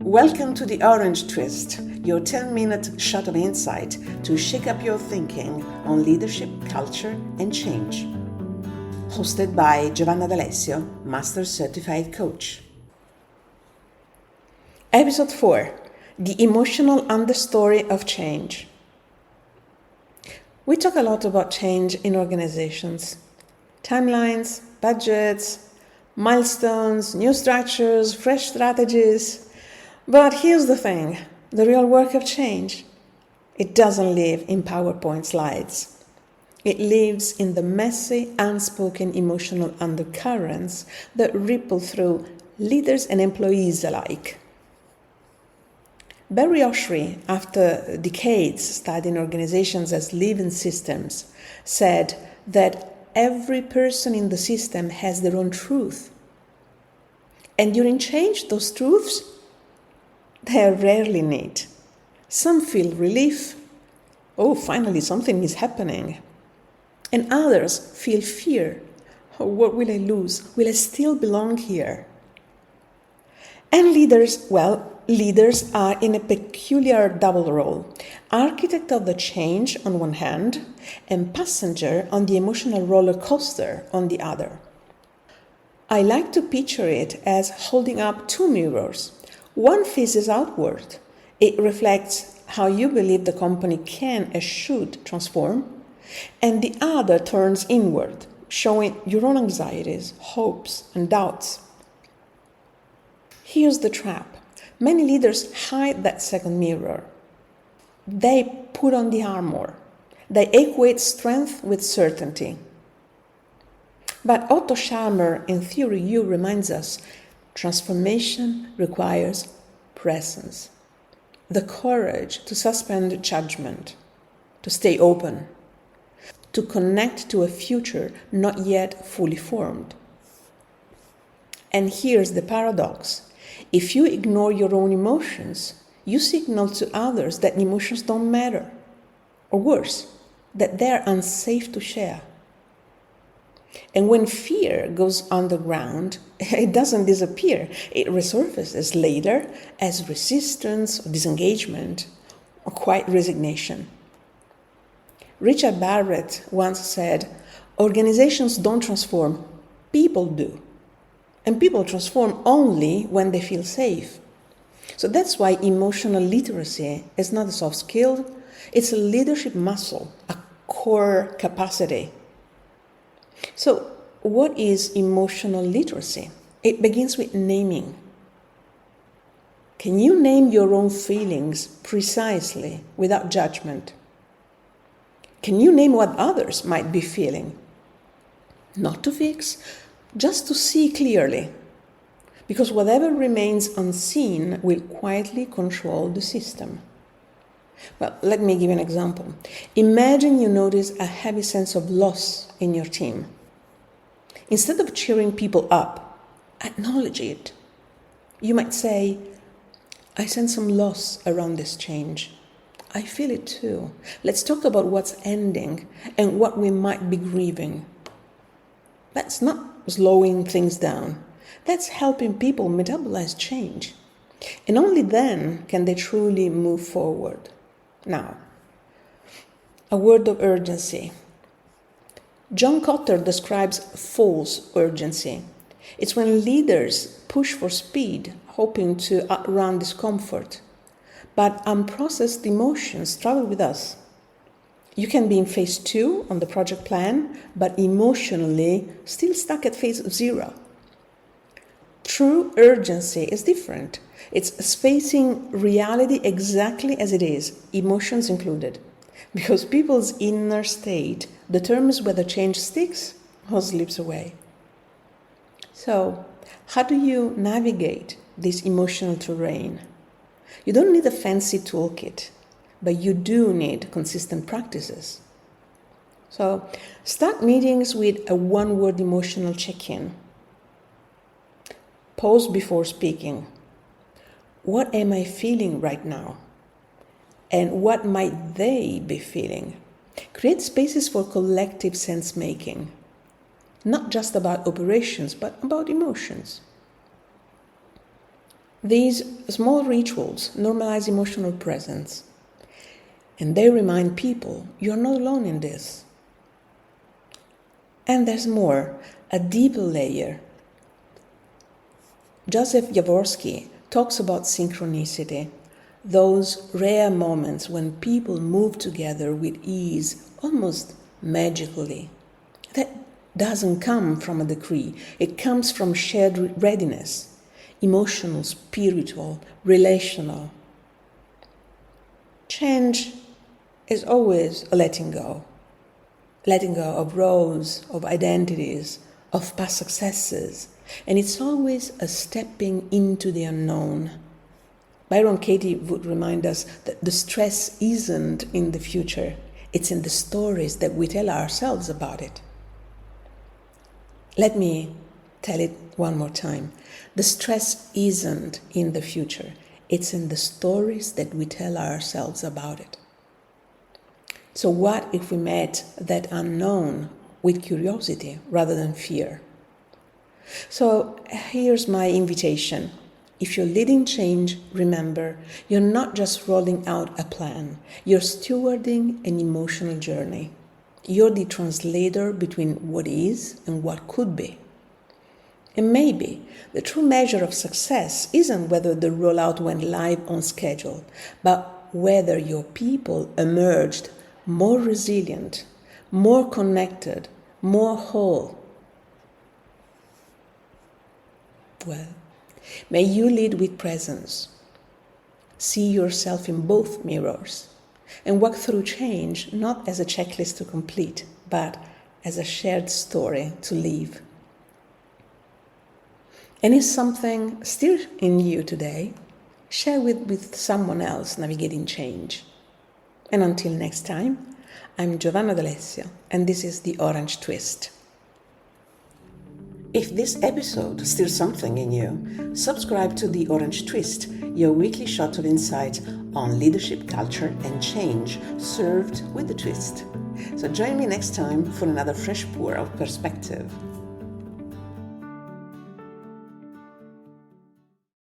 Welcome to the Orange Twist, your 10-minute shot of insight to shake up your thinking on leadership, culture, and change. Hosted by Giovanna D'Alessio, Master Certified Coach. Episode 4, The Emotional Understory of Change. We talk a lot about change in organizations. Timelines, budgets, milestones, new structures, fresh strategies. But here's the thing, the real work of change. It doesn't live in PowerPoint slides. It lives in the messy, unspoken emotional undercurrents that ripple through leaders and employees alike. Barry Oshry, after decades studying organizations as living systems, said that every person in the system has their own truth. And during change, those truths, they are rarely neat. Some feel relief. Oh, finally something is happening. And others feel fear. Oh, what will I lose? Will I still belong here? And leaders are in a peculiar double role. Architect of the change on one hand, and passenger on the emotional roller coaster on the other. I like to picture it as holding up two mirrors. One faces outward. It reflects how you believe the company can and should transform, and the other turns inward, showing your own anxieties, hopes, and doubts. Here's the trap. Many leaders hide that second mirror. They put on the armor. They equate strength with certainty. But Otto Scharmer in Theory U reminds us, transformation requires presence, the courage to suspend judgment, to stay open, to connect to a future not yet fully formed. And here's the paradox. If you ignore your own emotions, you signal to others that emotions don't matter, or worse, that they're unsafe to share. And when fear goes underground, it doesn't disappear. It resurfaces later as resistance or disengagement or quiet resignation. Richard Barrett once said, organizations don't transform, people do. And people transform only when they feel safe. So that's why emotional literacy is not a soft skill, it's a leadership muscle, a core capacity. So, what is emotional literacy? It begins with naming. Can you name your own feelings precisely without judgment? Can you name what others might be feeling? Not to fix, just to see clearly. Because whatever remains unseen will quietly control the system. Well, let me give you an example. Imagine you notice a heavy sense of loss in your team. Instead of cheering people up, acknowledge it. You might say, I sense some loss around this change. I feel it too. Let's talk about what's ending and what we might be grieving. That's not slowing things down. That's helping people metabolize change. And only then can they truly move forward. Now, a word of urgency. John Cotter describes false urgency. It's when leaders push for speed, hoping to outrun discomfort. But unprocessed emotions travel with us. You can be in phase 2 on the project plan, but emotionally still stuck at phase 0. True urgency is different. It's facing reality exactly as it is, emotions included. Because people's inner state determines whether change sticks or slips away. So, how do you navigate this emotional terrain? You don't need a fancy toolkit, but you do need consistent practices. So, start meetings with a one-word emotional check-in. Pause before speaking. What am I feeling right now? And what might they be feeling? Create spaces for collective sense-making. Not just about operations, but about emotions. These small rituals normalize emotional presence, and they remind people you're not alone in this. And there's more, a deeper layer. Joseph Jaworski talks about synchronicity, those rare moments when people move together with ease, almost magically. That doesn't come from a decree, it comes from shared readiness, emotional, spiritual, relational. Change is always a letting go of roles, of identities, of past successes, and it's always a stepping into the unknown. Byron Katie would remind us that the stress isn't in the future, it's in the stories that we tell ourselves about it. Let me tell it one more time. The stress isn't in the future, it's in the stories that we tell ourselves about it. So what if we met that unknown with curiosity rather than fear? So here's my invitation. If you're leading change, remember, you're not just rolling out a plan. You're stewarding an emotional journey. You're the translator between what is and what could be. And maybe the true measure of success isn't whether the rollout went live on schedule, but whether your people emerged more resilient, more connected, more whole. Well, may you lead with presence, see yourself in both mirrors, and walk through change not as a checklist to complete, but as a shared story to live. And if something stirs in you today, share with someone else navigating change. And until next time, I'm Giovanna D'Alessio, and this is The Orange Twist. If this episode stirs something in you, subscribe to The Orange Twist, your weekly shot of insight on leadership, culture, and change, served with a twist. So join me next time for another fresh pour of perspective.